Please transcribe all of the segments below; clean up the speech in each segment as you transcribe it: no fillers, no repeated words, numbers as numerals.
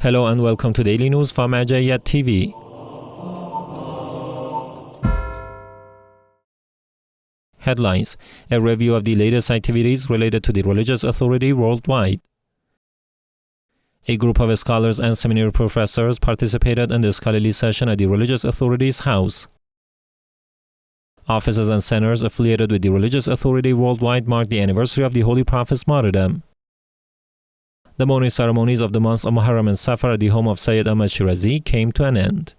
Hello and welcome to Daily News from Al-Yasin TV. Headlines: a review of the latest activities related to the religious authority worldwide. A group of scholars and seminary professors participated in the scholarly session at the religious authority's house. Offices and centers affiliated with the religious authority worldwide marked the anniversary of the Holy Prophet's martyrdom. The mourning ceremonies of the months of Muharram and Safar at the home of Sayyid Ahmad Shirazi came to an end.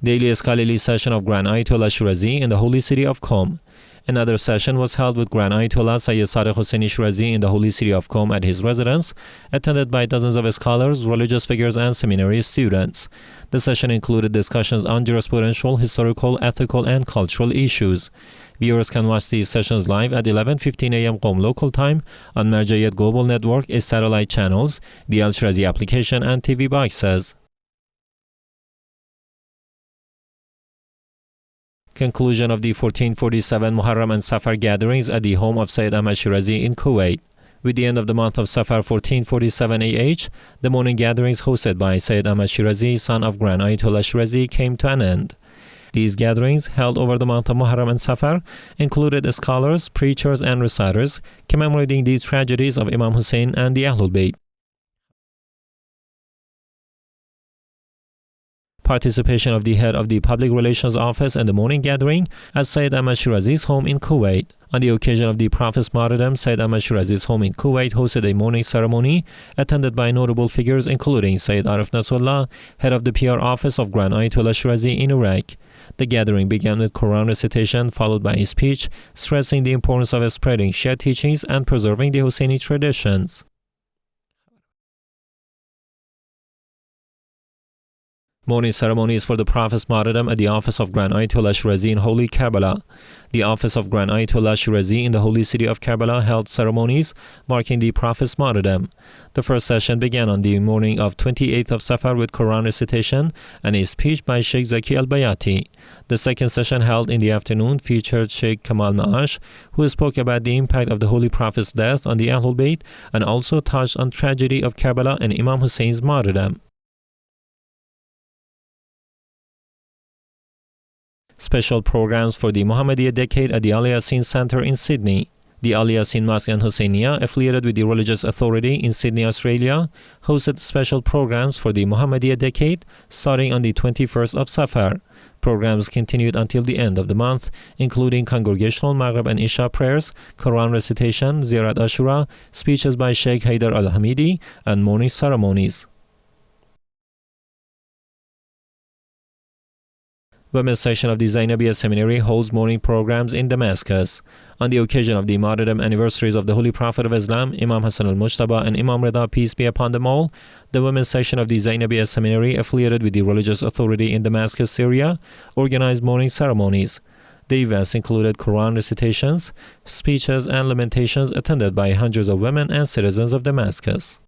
Daily scholarly session of Grand Ayatollah Shirazi in the holy city of Qom. Another session was held with Grand Ayatollah Sayyid Shirazi in the holy city of Qom at his residence, attended by dozens of scholars, religious figures, and seminary students. The session included discussions on jurisprudential, historical, ethical, and cultural issues. Viewers can watch these sessions live at 11:15 a.m. Qom local time on Mazar-e Global Network, its satellite channels, the Al-Shirazi application, and TV boxes. Conclusion of the 1447 Muharram and Safar gatherings at the home of Sayyid Ahmad Shirazi in Kuwait. With the end of the month of Safar 1447 AH, the morning gatherings hosted by Sayyid Ahmad Shirazi, son of Grand Ayatollah Shirazi, came to an end. These gatherings, held over the month of Muharram and Safar, included scholars, preachers, and reciters commemorating the tragedies of Imam Hussein and the Ahlul Bayt. Participation of the head of the Public Relations Office in the morning gathering at Sayyid Ahmad Shirazi's home in Kuwait. On the occasion of the Prophet's martyrdom, Sayyid Ahmad Shirazi's home in Kuwait hosted a morning ceremony attended by notable figures including Sayyid Arif Nasrullah, head of the PR office of Grand Ayatollah Shirazi in Iraq. The gathering began with Quran recitation, followed by a speech stressing the importance of spreading Shia teachings and preserving the Husseini traditions. Morning ceremonies for the Prophet's martyrdom at the office of Grand Ayatollah Shirazi in Holy Karbala. The office of Grand Ayatollah Shirazi in the holy city of Karbala held ceremonies marking the Prophet's martyrdom. The first session began on the morning of 28th of Safar with Quran recitation and a speech by Sheikh Zaki al-Bayati. The second session, held in the afternoon, featured Sheikh Kamal Maash, who spoke about the impact of the Holy Prophet's death on the Ahlul Bayt and also touched on tragedy of Karbala and Imam Hussein's martyrdom. Special programs for the Muhammadiyyah decade at the Al-Yasin Center in Sydney. The Al-Yasin Mosque and Husseiniya, affiliated with the religious authority in Sydney, Australia, hosted special programs for the Muhammadiyyah decade starting on the 21st of Safar. Programs continued until the end of the month, including congregational Maghrib and Isha prayers, Quran recitation, Ziyarat Ashura, speeches by Sheikh Haidar al-Hamidi, and morning ceremonies. Women's section of the Zaynabiyyah Seminary holds morning programs in Damascus. On the occasion of the martyrdom anniversaries of the Holy Prophet of Islam, Imam Hassan al-Mujtaba and Imam Ridha, peace be upon them all, the women's section of the Zaynabiyyah Seminary, affiliated with the religious authority in Damascus, Syria, organized morning ceremonies. The events included Quran recitations, speeches, and lamentations attended by hundreds of women and citizens of Damascus.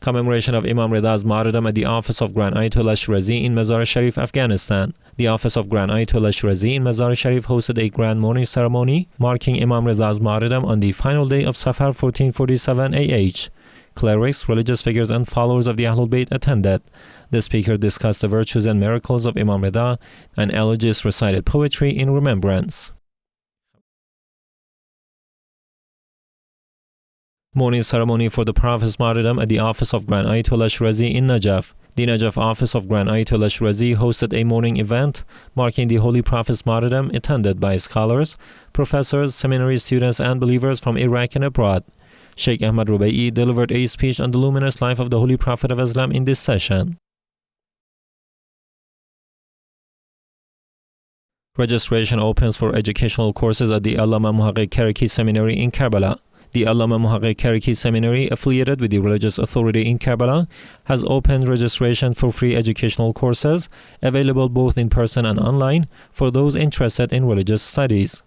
Commemoration of Imam Ridha's martyrdom at the office of Grand Ayatollah Shirazi in Mazar-e-Sharif, Afghanistan. The office of Grand Ayatollah Shirazi in Mazar-e-Sharif hosted a grand morning ceremony marking Imam Ridha's martyrdom on the final day of Safar 1447 AH. Clerics, religious figures, and followers of the Ahlul Bayt attended. The speaker discussed the virtues and miracles of Imam Ridha, and elegists recited poetry in remembrance. Morning ceremony for the Prophet's martyrdom at the office of Grand Ayatollah Shirazi in Najaf. The Najaf office of Grand Ayatollah Shirazi hosted a morning event marking the Holy Prophet's martyrdom, attended by scholars, professors, seminary students, and believers from Iraq and abroad. Sheikh Ahmad delivered a speech on the luminous life of the Holy Prophet of Islam in this session. Registration opens for educational courses at the Allama Muhaqiq Karaki Seminary in Karbala. The Allama Muhaqiq Karaki Seminary, affiliated with the religious authority in Karbala, has opened registration for free educational courses, available both in person and online, for those interested in religious studies.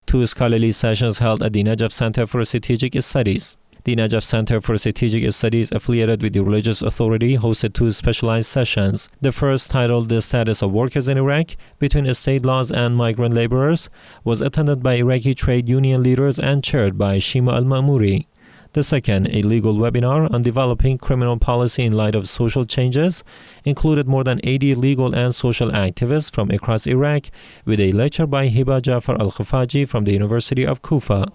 2 scholarly sessions held at the Najaf Center for Strategic Studies. The Najaf Center for Strategic Studies, affiliated with the religious authority, hosted 2 specialized sessions. The first, titled The Status of Workers in Iraq Between State Laws and Migrant Laborers, was attended by Iraqi trade union leaders and chaired by Shima al-Ma'muri. The second, a legal webinar on developing criminal policy in light of social changes, included more than 80 legal and social activists from across Iraq, with a lecture by Hiba Jafar al-Khafaji from the University of Kufa.